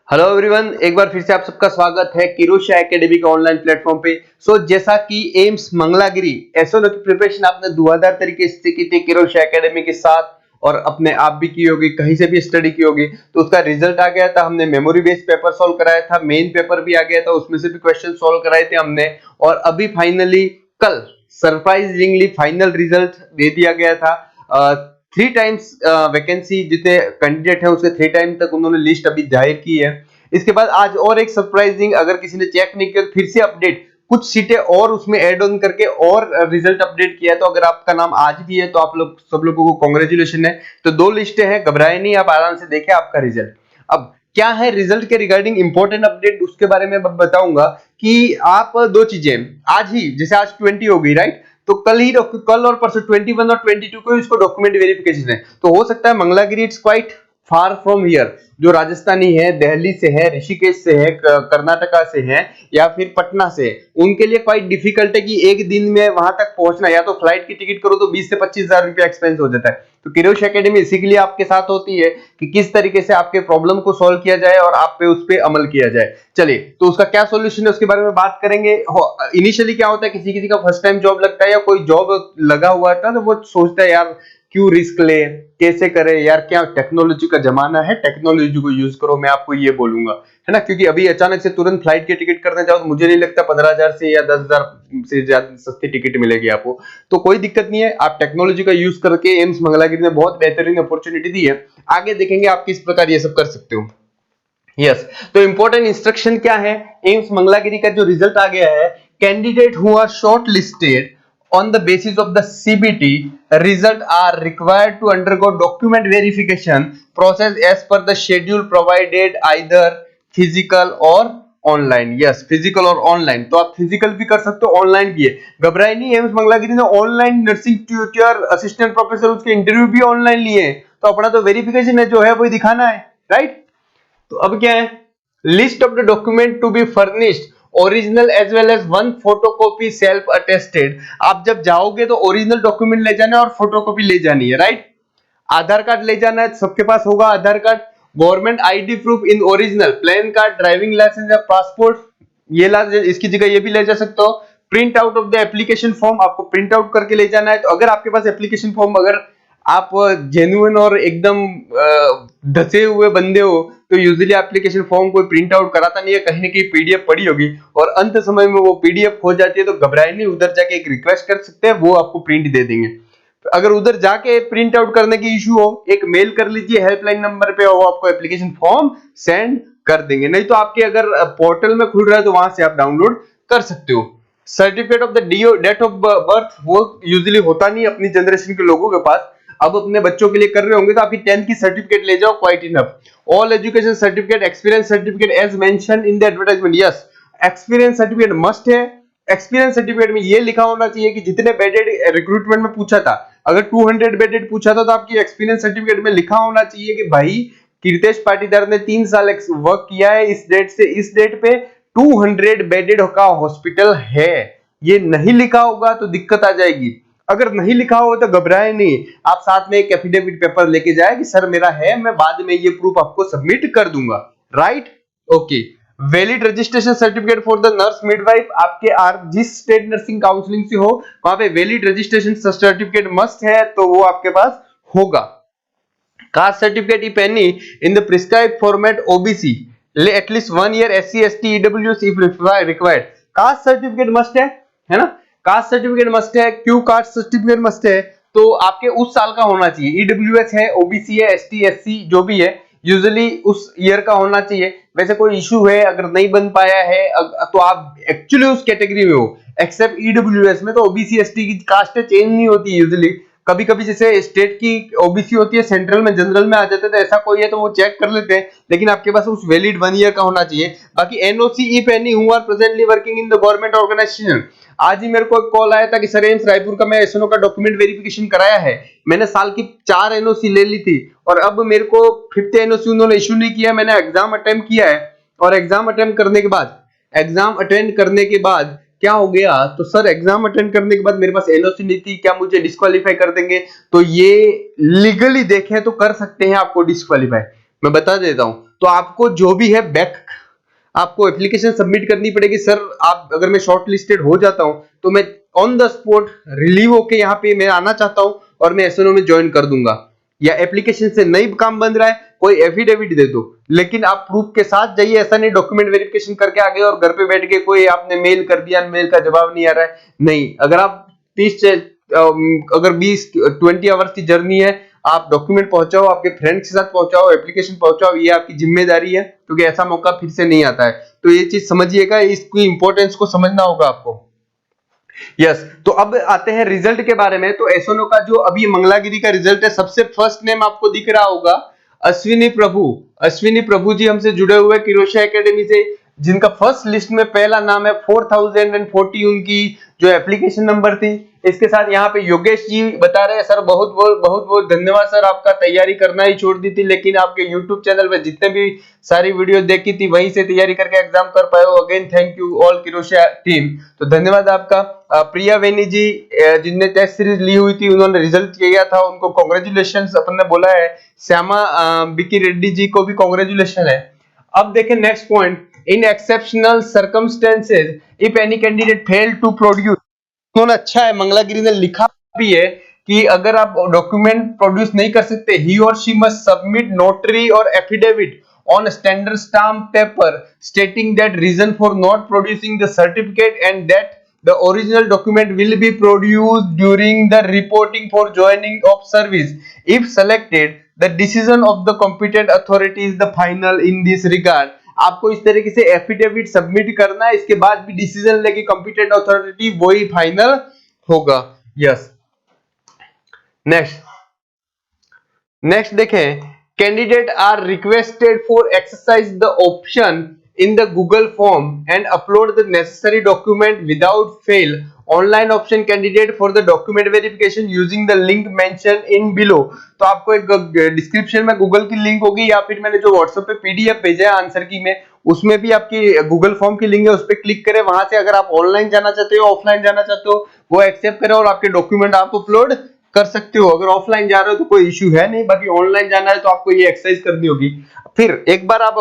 Hello everyone, एक बार फिर से आप सबका स्वागत है किरोशा एकेडमी के ऑनलाइन प्लेटफॉर्म पे। जैसा कि एम्स मंगलागिरी एसओ की प्रिपरेशन आपने धुआंधार तरीके से की थी किरोशा एकेडमी के साथ और अपने आप भी की होगी, कहीं से भी स्टडी की होगी, तो उसका रिजल्ट आ गया था। हमने मेमोरी बेस्ड पेपर सॉल्व कराया था, मेन पेपर भी आ गया था, उसमें से भी क्वेश्चन सॉल्व कराए थे हमने। और अभी फाइनली कल सरप्राइजिंगली फाइनल रिजल्ट दे दिया गया था। 3 टाइम्स वैकेंसी जितने कैंडिडेट है उसके 3 टाइम तक उन्होंने लिस्ट अभी जाहिर की है। इसके बाद आज और एक सरप्राइजिंग, अगर किसी ने चेक नहीं किया फिर से अपडेट, कुछ सीटें और उसमें ऐड ऑन करके और रिजल्ट अपडेट किया है। तो अगर आपका नाम आज भी है तो आप लोग सब लोगों को कांग्रेचुलेशन है। तो 2 लिस्टें हैं, घबराए नहीं, आप आराम से देखें आपका रिजल्ट। अब क्या है रिजल्ट के रिगार्डिंग इंपॉर्टेंट अपडेट, उसके बारे में बताऊंगा कि आप 2 चीजें आज ही, जैसे आज 20 हो गई राइट, तो कल और परसों 21 और 22 को इसको डॉक्यूमेंट वेरिफिकेशन है। तो हो सकता है Mangalagiri it's quite far from here, जो राजस्थानी है, दिल्ली से है, ऋषिकेश से है, कर्नाटका से है या फिर पटना से, उनके लिए क्वाइट डिफिकल्ट है कि एक दिन में वहां तक पहुंचना। या तो फ्लाइट की टिकट करो तो 20 से 25 हजार रुपया एक्सपेंस हो जाता है। तो किरोश एकेडमी इसी के लिए आपके साथ होती है कि किस तरीके से आपके प्रॉब्लम को सॉल्व किया जाए और आप पे उस पे अमल किया जाए। चलिए, तो उसका क्या सॉल्यूशन है उसके बारे में बात करेंगे। इनिशियली क्या होता है, किसी किसी का फर्स्ट टाइम जॉब लगता है या कोई जॉब लगा हुआ था तो वो सोचता है यार क्यों रिस्क ले, कैसे करे यार, क्या टेक्नोलॉजी का जमाना है, टेक्नोलॉजी को यूज करो, मैं आपको ये बोलूंगा, है ना। क्योंकि अभी अचानक से तुरंत फ्लाइट की टिकट करने जाओ तो मुझे नहीं लगता 15,000 से या 10,000 से ज्यादा सस्ती टिकट मिलेगी आपको। तो कोई दिक्कत नहीं है, आप टेक्नोलॉजी का यूज करके एम्स मंगलागिरी ने बहुत बेहतरीन अपॉर्चुनिटी दी है। आगे देखेंगे आप किस प्रकार ये सब कर सकते हो। यस, तो इंपॉर्टेंट इंस्ट्रक्शन क्या है, एम्स मंगलागिरी का जो रिजल्ट आ गया है, candidate who are shortlisted on the basis of the CBT result are required to undergo document verification process as per the schedule provided either physical or online. Yes, physical और online, तो आप physical भी कर सकते हो, online भी है। घबराए नहीं, एम्स मंगलागिरी ने online nursing tutor, assistant professor, उसके इंटरव्यू भी ऑनलाइन लिए हैं। तो अपना तो वेरिफिकेशन है जो है वही दिखाना है, राइट। तो अब क्या है, list of the document to be furnished original as well as 1 photocopy self attested. आप जब जाओगे तो ओरिजिनल डॉक्यूमेंट ले जाना है और फोटोकॉपी ले जानी है, राइट। आधार कार्ड ले जाना है, सबके पास होगा Aadhaar card. Government ID proof in original, PAN card, driving licence या पासपोर्ट, ये इसकी जगह ये भी ले जा सकते हो। Print out of the application form, आपको प्रिंट आउट करके ले जाना है। तो अगर आपके पास एप्लीकेशन फॉर्म, अगर आप जेन्युइन और एकदम धसे हुए बंदे हो तो यूजुअली एप्लीकेशन फॉर्म कोई प्रिंट आउट कराता नहीं है, कहीं ना कहीं पीडीएफ पड़ी होगी और अंत समय में वो पीडीएफ खो जाती है। तो घबराए नहीं, उधर जाके एक रिक्वेस्ट कर सकते हैं, वो आपको प्रिंट दे देंगे। अगर उधर जाके प्रिंट आउट करने की इशू हो, एक मेल कर लीजिए हेल्पलाइन नंबर पे, वो आपको एप्लीकेशन फॉर्म सेंड कर देंगे। नहीं तो आपके अगर पोर्टल में खुल रहा है तो वहां से आप डाउनलोड कर सकते हो। Certificate of the date of birth, वो यूजुअली होता नहीं अपनी जनरेशन के लोगों के पास। अब अपने बच्चों के लिए कर रहे होंगे तो आपकी 10th की सर्टिफिकेट ले जाओ, quite enough. All education certificate, experience certificate as mention in the advertisement. Yes, experience certificate must है। एक्सपीरियंस सर्टिफिकेट में ये लिखा होना चाहिए कि जितने बेडेड रिक्रूटमेंट में पूछा था, अगर 200 बेडेड पूछा था तो आपकी एक्सपीरियंस सर्टिफिकेट में लिखा होना चाहिए कि भाई कीर्तेश पाटीदार ने 3 साल वर्क किया है, इस डेट से इस डेट पे 200 बेडेड का हॉस्पिटल है। ये नहीं लिखा होगा तो दिक्कत आ जाएगी। अगर नहीं लिखा हो तो घबराए नहीं, आप साथ में एक एफिडेविट पेपर लेके जाए कि सर मेरा है, मैं बाद में ये प्रूफ आपको सबमिट कर दूंगा, right. Okay, valid registration certificate for the nurse midwife, आपके जिस स्टेट नर्सिंग काउंसलिंग से हो वहां पे वैलिड रजिस्ट्रेशन सर्टिफिकेट मस्ट है, तो वो आपके पास होगा। Caste certificate if any in the prescribed format OBC, at least 1 year, SC ST EWS if required. Caste certificate must है ना, कास्ट सर्टिफिकेट मस्ट है। क्यों कास्ट सर्टिफिकेट मस्ट है, तो आपके उस साल का होना चाहिए। ईडब्ल्यूएस है, ओबीसी है, एसटी एससी जो भी है, यूजुअली उस ईयर का होना चाहिए। वैसे कोई इशू है, अगर नहीं बन पाया है तो आप एक्चुअली उस कैटेगरी में हो। एक्सेप्ट ईडब्ल्यूएस में तो ओबीसी एसटी की कास्ट चेंज नहीं होती यूजुअली। कभी कभी जैसे स्टेट की ओबीसी होती है, सेंट्रल में जनरल में आ जाते हैं, तो ऐसा कोई है तो वो चेक कर लेते हैं, लेकिन आपके पास उस वैलिड 1 ईयर का होना चाहिए। बाकी NOC if any who are presently working in the government organisation. आज ही मेरे को एक कॉल आया था कि सर एम्स रायपुर का मैं एसएनओ का डॉक्यूमेंट वेरिफिकेशन कराया है, मैंने साल की 4 एनओसी ले ली थी और अब मेरे को 5th एनओसी उन्होंने इशू नहीं किया। मैंने एग्जाम अटेम्प्ट किया है और एग्जाम अटेम्प्ट करने के बाद क्या हो गया, तो सर एग्जाम अटेंड करने के बाद मेरे पास एनओसी नहीं थी, क्या मुझे डिस्क्वालीफाई कर देंगे? तो ये लीगली देखें तो कर सकते हैं आपको डिस्क्वालीफाई। मैं बता देता हूं, तो आपको जो भी है बैक आपको एप्लीकेशन सबमिट करनी पड़ेगी। सर आप अगर मैं शॉर्ट लिस्टेड हो जाता हूं तो मैं ऑन द स्पॉट रिलीव होके यहाँ पे मैं आना चाहता हूं और मैं एसएनओ में ज्वाइन कर दूंगा, या एप्लीकेशन से नहीं काम बन रहा है कोई एफिडेविट दे दो, लेकिन आप प्रूफ के साथ जाइए। ऐसा नहीं डॉक्यूमेंट वेरिफिकेशन करके आ गए और घर पे बैठ के कोई आपने मेल कर दिया, मेल का जवाब नहीं आ रहा है। नहीं, अगर आप 30 अगर 20 आवर्स की जर्नी है, आप डॉक्यूमेंट पहुंचाओ, आपके फ्रेंड के साथ पहुंचाओ, एप्लीकेशन पहुंचाओ, ये आपकी जिम्मेदारी है, क्योंकि ऐसा मौका फिर से नहीं आता है। तो ये चीज समझिएगा, इसकी इंपॉर्टेंस को समझना होगा आपको। यस तो अब आते हैं रिजल्ट के बारे में। तो एसोनो का जो अभी मंगलागिरी का रिजल्ट है, सबसे फर्स्ट नेम आपको दिख रहा होगा अश्विनी प्रभु। अश्विनी प्रभु जी हमसे जुड़े हुए किरोशिया एकेडमी से, जिनका फर्स्ट लिस्ट में पहला नाम है। 4040 उनकी जो एप्लीकेशन नंबर थी। इसके साथ यहाँ पे योगेश जी बता रहे हैं, सर बहुत बहुत धन्यवाद सर, आपका तैयारी करना ही छोड़ दी थी, लेकिन आपके यूट्यूब चैनल पे जितने भी सारी वीडियो देखी थी वहीं से तैयारी करके एग्जाम कर पाए हो। अगेन थैंक यू ऑल किरोशिया टीम। तो धन्यवाद आपका। प्रिया वेनी जी जिनने टेस्ट सीरीज ली हुई थी, उन्होंने रिजल्ट किया था, उनको कॉन्ग्रेचुलेशन अपन ने बोला है। श्यामा बिकी रेड्डी जी को भी कॉन्ग्रेचुलेशन है। अब देखें next point, in exceptional circumstances if any candidate fail to produce. उन्होंने अच्छा है, मंगलागिरी ने लिखा भी है कि अगर आप डॉक्यूमेंट प्रोड्यूस नहीं कर सकते, ही और शी मस्ट सबमिट नोटरी और affidavit on standard stamp paper stating that reason for not producing the certificate and that the original document will be produced during the reporting for joining of service. If selected, the decision of the competent authority is the final in this regard. आपको इस तरीके से affidavit submit करना है, इसके बाद भी decision लेगी कॉम्पिटेंट अथॉरिटी, वही फाइनल होगा। यस नेक्स्ट देखें, candidate are requested for exercise the option in the Google form and upload the necessary document without fail. Online option candidate for the document verification using the link mentioned in below. तो आपको एक description में Google की link होगी, या फिर मैंने जो व्हाट्सएप पे पीडीएफ भेजा है आंसर की में, उसमें भी आपकी गूगल फॉर्म की लिंक है, उस पर क्लिक करें। वहां से अगर आप ऑनलाइन जाना चाहते हो, ऑफलाइन जाना चाहते हो, वो एक्सेप्ट करें और आपके डॉक्यूमेंट आप अपलोड कर सकते हो। अगर ऑफलाइन जा रहे हो तो कोई इश्यू है नहीं, बाकी ऑनलाइन जाना है तो आपको ये एक्सरसाइज करनी होगी। फिर एक बार आप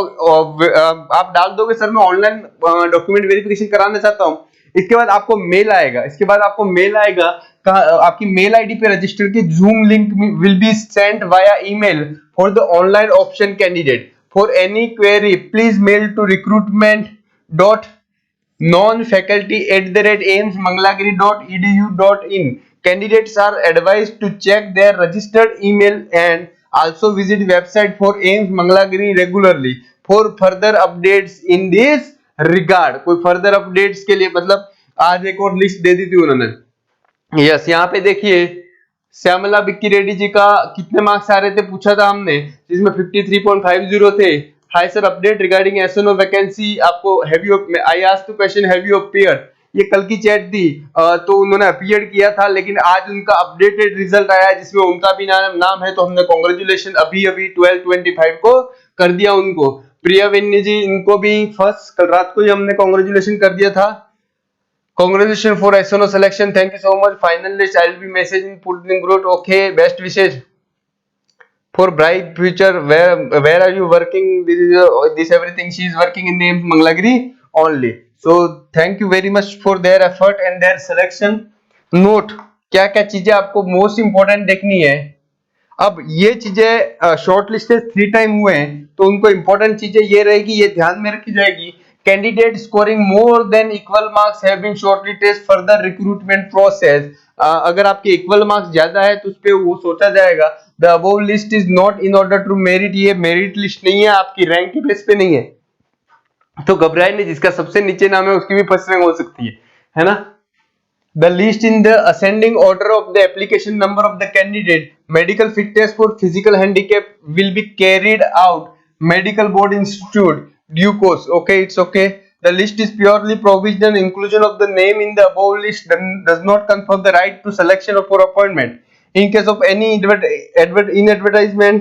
डाल दोगे सर मैं ऑनलाइन डॉक्यूमेंट वेरिफिकेशन कराना चाहता हूं, इसके बाद आपको मेल आएगा, आपकी मेल आईडी पे रजिस्टर की Zoom link will be sent via email for the online option candidate. For any query please mail to recruitment dot nonfaculty@aimsmangalagiri.edu.in. Candidates are advised to check their registered email and also visit website for AIMS Mangalagiri regularly for further updates in this regard. कोई further updates के लिए मतलब आज एक और list दे दी थी उन्होंने। Yes यहाँ पे देखिए श्यामला बिक्की रेड्डी जी का कितने मार्क्स आ रहे थे पूछा था हमने, जिसमें 53.50 थे। Hi sir, update regarding SNO vacancy. आपको have you, I asked question have you appeared, ये कल की चैट थी। तो उन्होंने अपीयर किया था, लेकिन आज उनका अपडेटेड रिजल्ट आया है जिसमें उनका भी नाम है, तो हमने कांग्रेचुलेशन अभी 12/25 को कर दिया उनको। प्रिया वेन्नी जी, इनको भी फर्स्ट कल रात को ही हमने कांग्रेचुलेशन कर दिया था। Congratulations for SNO selection. Thank you so much. Final list I will be messaging putting group. Okay. Best wishes for bright future. Where are you working? This everything. She is working in AIMS Mangalagiri only. So thank you very much for their effort and their selection. Note क्या क्या चीजें आपको most important देखनी है। अब ये चीजें short listed 3 time हुए हैं, तो उनको इंपॉर्टेंट चीजें ये रहेगी, ये ध्यान में रखी जाएगी। Candidate scoring more than equal marks have been shortlisted further recruitment process. अगर आपके इक्वल मार्क्स ज्यादा है तो उस पे वो सोचा जाएगा। The above list is not in order to merit, ये मेरिट लिस्ट नहीं है, आपकी रैंक की बेस पे नहीं है, तो घबराए नहीं। जिसका सबसे नीचे नाम है उसकी भी फर्स्ट रैंक हो सकती है ना। The list in the ascending order of the application number of the candidate. Medical fitness for physical handicap will be carried out. Medical Board Institute. Due course. Okay, it's okay. The list is purely provisional. Inclusion of the name in the above list does not confer the right to selection or for appointment. In case of any inadvertisement,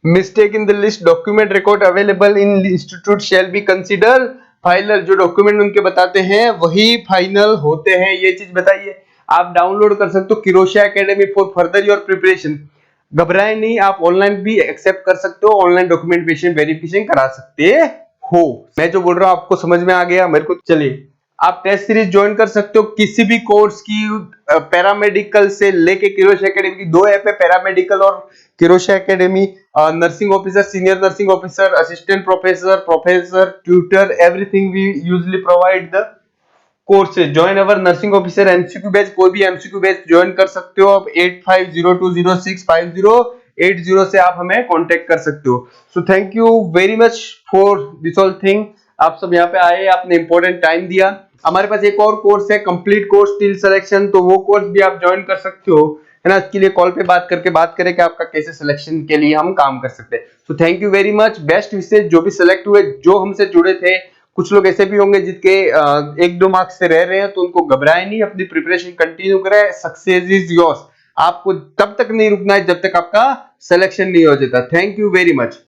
mistake in the list, document record available in the institute shall be considered final. जो document उनके बताते हैं वही final होते हैं, ये चीज बताइए। आप डाउनलोड कर सकते हो किरोशिया academy for further your preparation. घबराए नहीं, आप ऑनलाइन भी एक्सेप्ट कर सकते हो, ऑनलाइन डॉक्यूमेंटेशन वेरिफिकेशन करा सकते हो। मैं जो बोल रहा हूँ आपको समझ में आ गया मेरे को। चलिए, आप टेस्ट सीरीज ज्वाइन कर सकते हो किसी भी कोर्स की। पैरामेडिकल से लेके किरोश एकेडमी की 2 ऐप है, पैरामेडिकल और किरोश academy. Nursing officer, senior nursing officer, assistant professor, professor, tutor, everything we usually provide the courses. Join our nursing officer MCQ batch, कोई भी एमसीक्यू बैच ज्वाइन कर सकते हो आप। 8502065080 से आप हमें कांटेक्ट कर सकते हो। सो thank you very much for this all thing. आप सब यहाँ पे आए, आपने इंपॉर्टेंट टाइम दिया। हमारे पास एक और कोर्स है, कंप्लीट कोर्स टिल सिलेक्शन, तो वो कोर्स भी आप ज्वाइन कर सकते हो, है ना। इसके लिए कॉल पे बात करके बात करें कि आपका कैसे सिलेक्शन के लिए हम काम कर सकते हैं। So thank you very much. Best wishes जो भी सिलेक्ट हुए, जो हमसे जुड़े थे। कुछ लोग ऐसे भी होंगे जिसके 1-2 मार्क्स से रह रहे हैं, तो उनको घबराए नहीं, अपनी प्रिपरेशन कंटिन्यू करें। Success is yours. आपको तब तक नहीं रुकना है जब तक आपका सिलेक्शन नहीं हो जाता। Thank you very much.